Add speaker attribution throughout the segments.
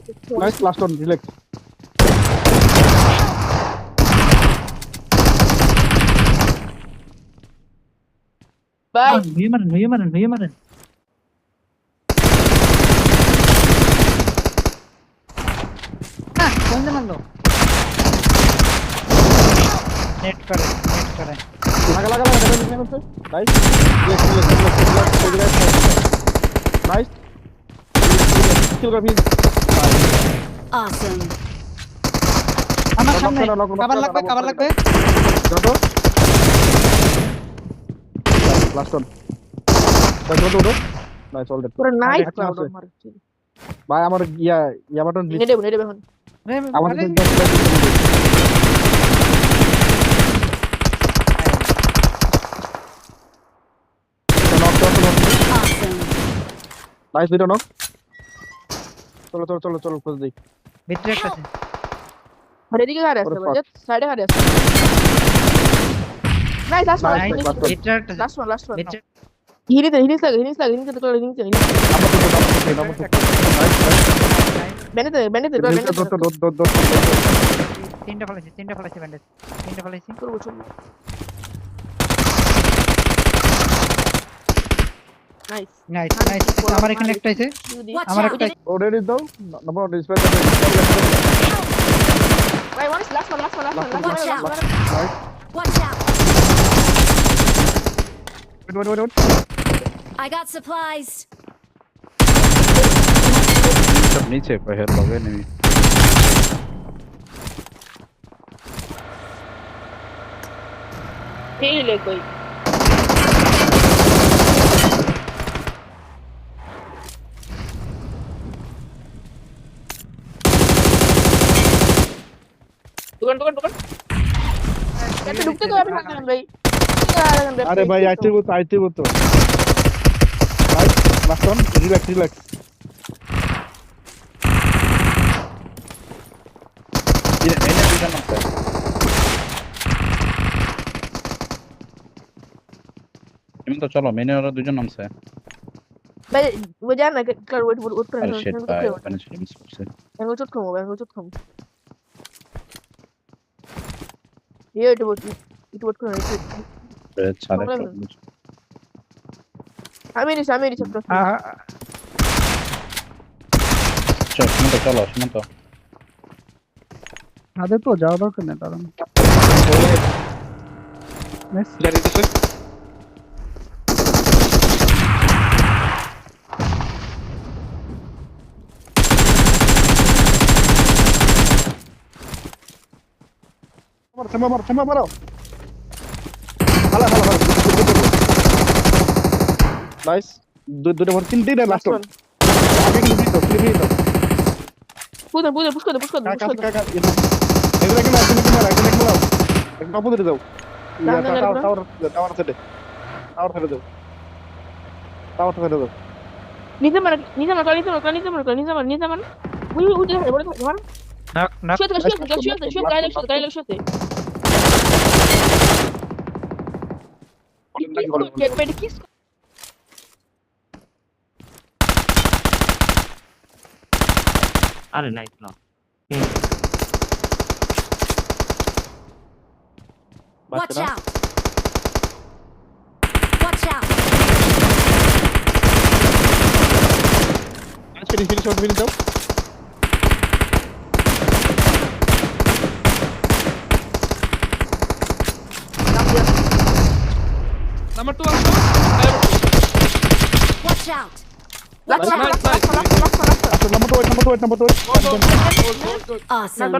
Speaker 1: Nice, last one, relax.
Speaker 2: Bye.
Speaker 3: Human. कौन से मान लो नेट करे
Speaker 1: लगा देखने में से नाइस नाइस किल कर भी
Speaker 4: Awesome.
Speaker 3: हमारे सामने कवर लग पे
Speaker 1: जाओ लास्ट वन दो नाइस ऑल दैट
Speaker 2: পুরো নাইস
Speaker 1: আচ্ছা,
Speaker 2: ক্রাউড
Speaker 1: আছে।
Speaker 2: মারছি
Speaker 1: ভাই আমার ইয়া বাটন
Speaker 2: নেড়ে এখন
Speaker 1: আমাদের
Speaker 4: Awesome.
Speaker 1: নাইস দুটো নক চলো খোঁজ দেই
Speaker 3: ভিতরে একটা আছে
Speaker 2: আর এদিকে গাড়ি আছে
Speaker 1: ওরে
Speaker 2: বাজে সাইডে গাড়ি আছে nice last
Speaker 1: Nice,
Speaker 2: one
Speaker 1: last one.
Speaker 3: ভিতরে একটা
Speaker 2: লাস্ট ওয়ান
Speaker 3: ভিতরে
Speaker 2: হিনিতে তো করে হিনিতে বেনেতে
Speaker 3: তিনটা ফলাইছি ব্যান্ডেজ তিনটা ফলাইছি
Speaker 2: করবো চল নাইস
Speaker 3: নাইস আমার এখানে একটা আছে
Speaker 4: Watch
Speaker 3: আমার
Speaker 4: out.
Speaker 3: একটা
Speaker 1: অলরেডি দাও নাম্বার ডিসপ্লে
Speaker 2: ভাই one last one
Speaker 4: Watch out.
Speaker 1: Nice
Speaker 4: Watch out.
Speaker 1: Wait
Speaker 4: I got supplies.
Speaker 5: सब नीचे पहर लगे नहीं
Speaker 2: হেলে কই দোকান কেন ঢুকতে তো আমি না ভাই
Speaker 1: আরে ভাই আইতে তো নাইস লাস্ট ওয়ান রিল্যাক্স
Speaker 5: ये मैंने भी करना है इमन तो चलो मैंने और दूसरा नाम से
Speaker 2: ভাই वो जान ना कर वेट कर
Speaker 5: अरे शिट भाई अपने से मिस से
Speaker 2: আমি চট খামো ये ইট করে
Speaker 5: अच्छा लगा
Speaker 2: আমি নি সব
Speaker 5: चलो सुनो तो
Speaker 3: আদে তো যাওয়া দরকার নেই কারণ
Speaker 1: জারি দিছে মারো হালা নাইস দুটো ভর তিনটে লাস্ট ওয়ান আগে ক্লিপ দিও
Speaker 2: পুশ করে
Speaker 1: কাকা এগুলা কি মারা একদম অপোজিটে যাও টাওয়ার সাইডে যাও
Speaker 2: নিতে মার উই বড় মার
Speaker 3: নক
Speaker 2: শুয়ে গাইলে পেট কিস
Speaker 3: আরে নাইস না
Speaker 4: Watch out. Watch out.
Speaker 1: Finish দাও
Speaker 6: Number 2
Speaker 4: Watch out.
Speaker 2: লাস্ট
Speaker 1: আচ্ছা নাম্বার 2
Speaker 4: Awesome.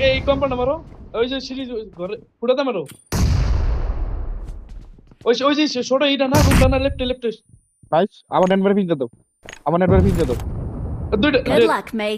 Speaker 6: এই কম্পাউন্ড মারো ওই যে সিঁড়ি ঘরে পুরাতে মারো ওই যে ছোট এইটা না কোনটা না লেফটে
Speaker 1: নাইস আমার নেটওয়ার্ক ফিনিশ দাও
Speaker 6: দুইটা
Speaker 4: Good luck, mate.